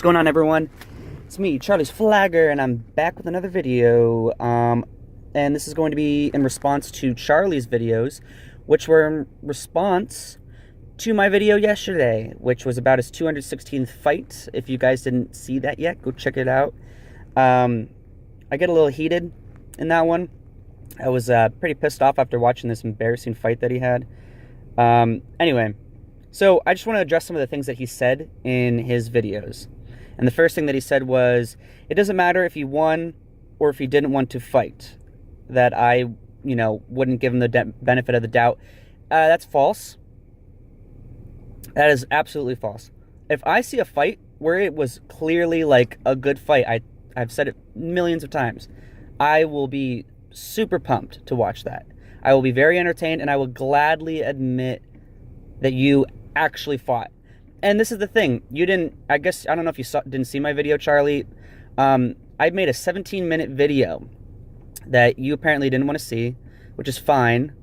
What's going on, everyone? It's me, Charlie's Flagger, and I'm back with another video. And this is going to be in response to Charlie's videos, which were in response to my video yesterday, which was about his 216th fight. If you guys didn't see that yet, go check it out. I get a little heated in that one. I was pretty pissed off after watching this embarrassing fight that he had. Anyway, so I just want to address some of the things that he said in his videos. And the first thing that he said was, it doesn't matter if he won or if he didn't want to fight, that I, wouldn't give him the benefit of the doubt. That's false. That is absolutely false. If I see a fight where it was clearly like a good fight, I've said it millions of times, I will be super pumped to watch that. I will be very entertained, and I will gladly admit that you actually fought. And this is the thing, I don't know if you didn't see my video, Charlie. I made a 17-minute video that you apparently didn't want to see, which is fine.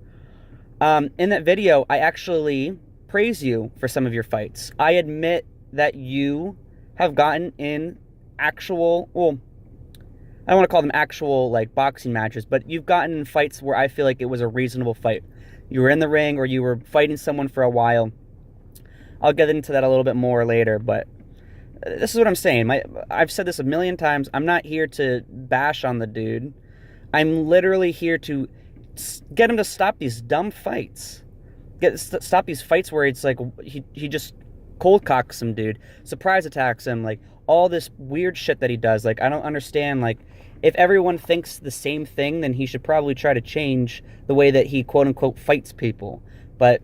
In that video, I actually praise you for some of your fights. I admit that you have gotten in actual, well, I don't want to call them actual like boxing matches, but you've gotten in fights where I feel like it was a reasonable fight. You were in the ring or you were fighting someone for a while. I'll get into that a little bit more later, but this is what I'm saying. I've said this a million times. I'm not here to bash on the dude. I'm literally here to get him to stop these dumb fights. Stop these fights where it's like he just cold cocks some dude, surprise attacks him, like all this weird shit that he does. Like, I don't understand. Like, if everyone thinks the same thing, then he should probably try to change the way that he quote unquote fights people. But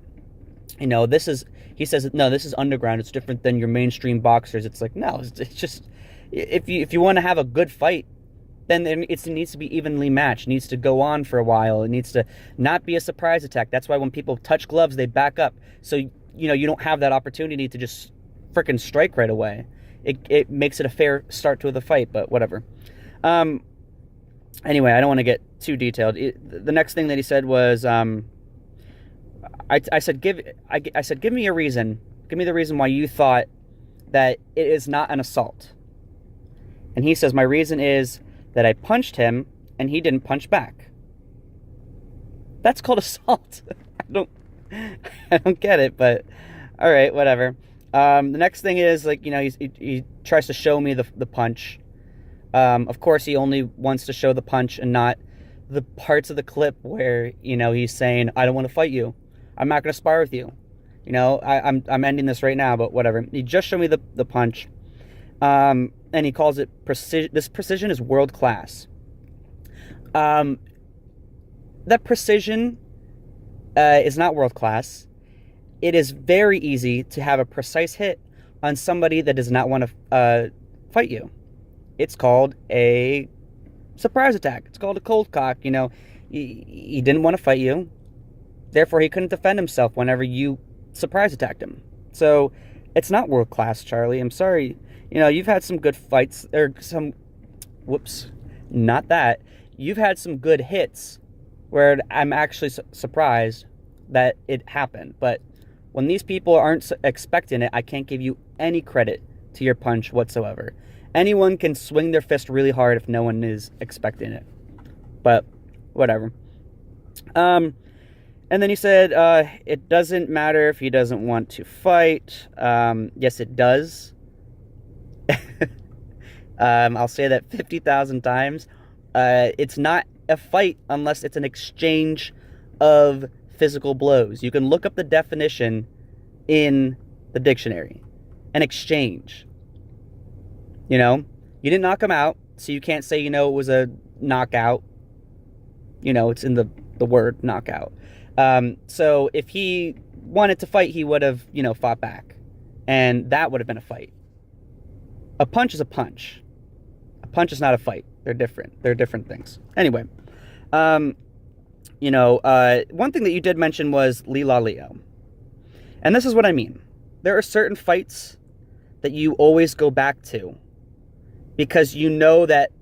he says, no, this is underground. It's different than your mainstream boxers. It's like, no, it's just, if you want to have a good fight, then it needs to be evenly matched. It needs to go on for a while. It needs to not be a surprise attack. That's why when people touch gloves, they back up. So, you don't have that opportunity to just frickin' strike right away. It makes it a fair start to the fight, but whatever. Anyway, I don't want to get too detailed. The next thing that he said was, I said, give me a reason. Give me the reason why you thought that it is not an assault. And he says, my reason is that I punched him and he didn't punch back. That's called assault. I don't get it, but all right, whatever. The next thing is, like, he tries to show me the punch. Of course, he only wants to show the punch and not the parts of the clip where, he's saying, I don't want to fight you. I'm not going to spar with you. I'm ending this right now, but whatever. He just showed me the punch. And he calls it precision. This precision is world class. That precision is not world class. It is very easy to have a precise hit on somebody that does not want to fight you. It's called a surprise attack. It's called a cold cock. He didn't want to fight you. Therefore, he couldn't defend himself whenever you surprise attacked him. So, it's not world class, Charlie. I'm sorry. You've had some good fights. Not that. You've had some good hits where I'm actually surprised that it happened. But when these people aren't expecting it, I can't give you any credit to your punch whatsoever. Anyone can swing their fist really hard if no one is expecting it. But, whatever. And then he said, it doesn't matter if he doesn't want to fight. Yes, it does. I'll say that 50,000 times. It's not a fight unless it's an exchange of physical blows. You can look up the definition in the dictionary. An exchange. You didn't knock him out, so you can't say, it was a knockout. It's in the word knockout. So if he wanted to fight, he would have, fought back. And that would have been a fight. A punch is a punch. A punch is not a fight. They're different. They're different things. Anyway, one thing that you did mention was Leo. And this is what I mean. There are certain fights that you always go back to because you know that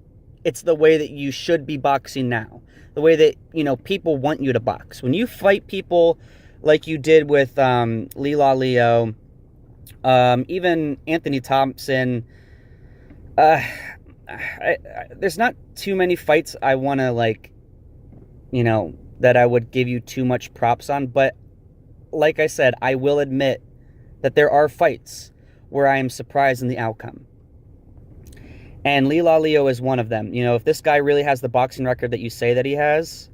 it's the way that you should be boxing now. The way that, people want you to box. When you fight people like you did with Leo, even Anthony Thompson, Uh, there's not too many fights I want to, like, that I would give you too much props on, but like I said, I will admit that there are fights where I am surprised in the outcome. And Lila Leo is one of them. If this guy really has the boxing record that you say that he has,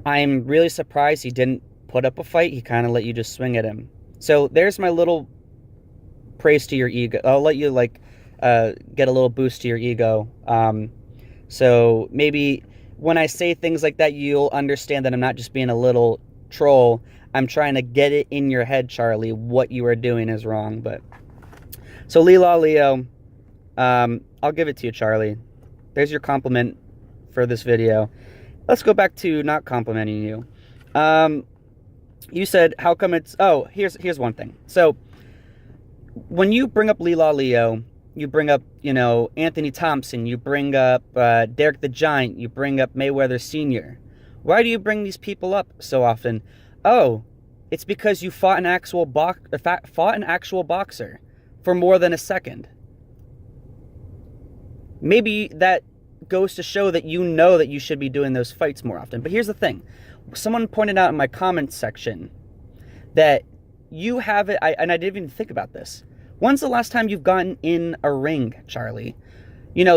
I'm really surprised he didn't put up a fight. He kind of let you just swing at him. So there's my little praise to your ego. I'll let you, like, get a little boost to your ego. So maybe when I say things like that, you'll understand that I'm not just being a little troll. I'm trying to get it in your head, Charlie, what you are doing is wrong. But so Lila Leo, I'll give it to you, Charlie. There's your compliment for this video. Let's go back to not complimenting you. You said, how come it's... Oh, here's one thing. So when you bring up Lila Leo, you bring up, Anthony Thompson, you bring up Derek the Giant, you bring up Mayweather Sr. Why do you bring these people up so often? Oh, it's because you fought an actual boxer for more than a second. Maybe that goes to show that you know that you should be doing those fights more often. But here's the thing. Someone pointed out in my comments section that you have it, and I didn't even think about this. When's the last time you've gotten in a ring, Charlie?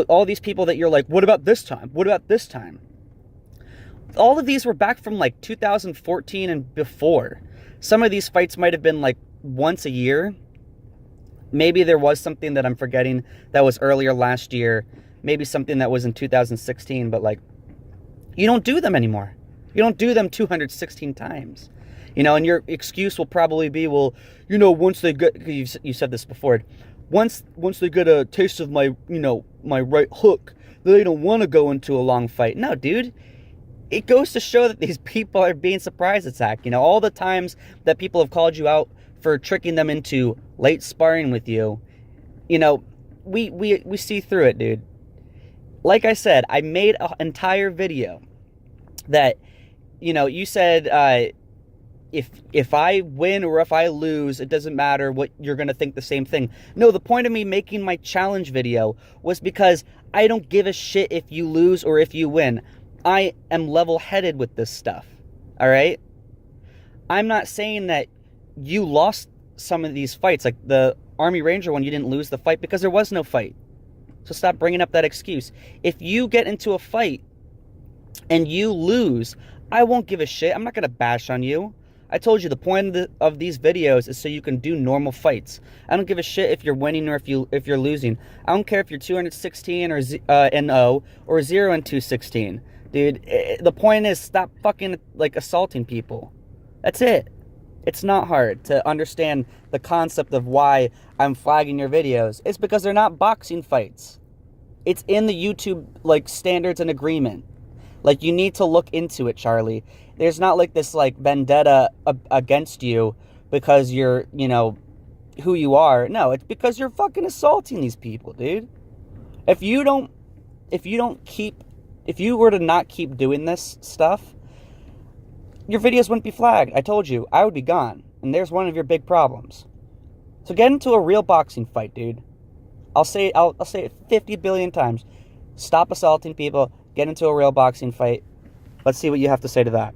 All these people that you're like, what about this time? What about this time? All of these were back from like 2014 and before. Some of these fights might have been like once a year. Maybe there was something that I'm forgetting that was earlier last year. Maybe something that was in 2016, but like, you don't do them anymore. You don't do them 216 times. And your excuse will probably be, well, once they get, you said this before, once they get a taste of my, my right hook, they don't want to go into a long fight. No, dude. It goes to show that these people are being surprise attacked. All the times that people have called you out for tricking them into late sparring with you, we see through it, dude. Like I said, I made an entire video that, you said, if I win or if I lose, it doesn't matter what you're going to think the same thing. No, the point of me making my challenge video was because I don't give a shit if you lose or if you win. I am level-headed with this stuff, all right? I'm not saying that you lost some of these fights. Like the Army Ranger one, you didn't lose the fight because there was no fight. So stop bringing up that excuse. If you get into a fight and you lose, I won't give a shit. I'm not going to bash on you. I told you the point of these videos is so you can do normal fights. I don't give a shit if you're winning or if you're losing. I don't care if you're 216 or 0 or 0 and 216. Dude, the point is stop fucking like assaulting people. That's it. It's not hard to understand the concept of why I'm flagging your videos. It's because they're not boxing fights. It's in the YouTube like standards and agreement. Like, you need to look into it, Charlie. There's not like this like vendetta against you because you're, who you are. No, it's because you're fucking assaulting these people, dude. If you were to not keep doing this stuff, your videos wouldn't be flagged. I told you, I would be gone. And there's one of your big problems. So get into a real boxing fight, dude. I'll say it 50 billion times. Stop assaulting people. Get into a real boxing fight. Let's see what you have to say to that.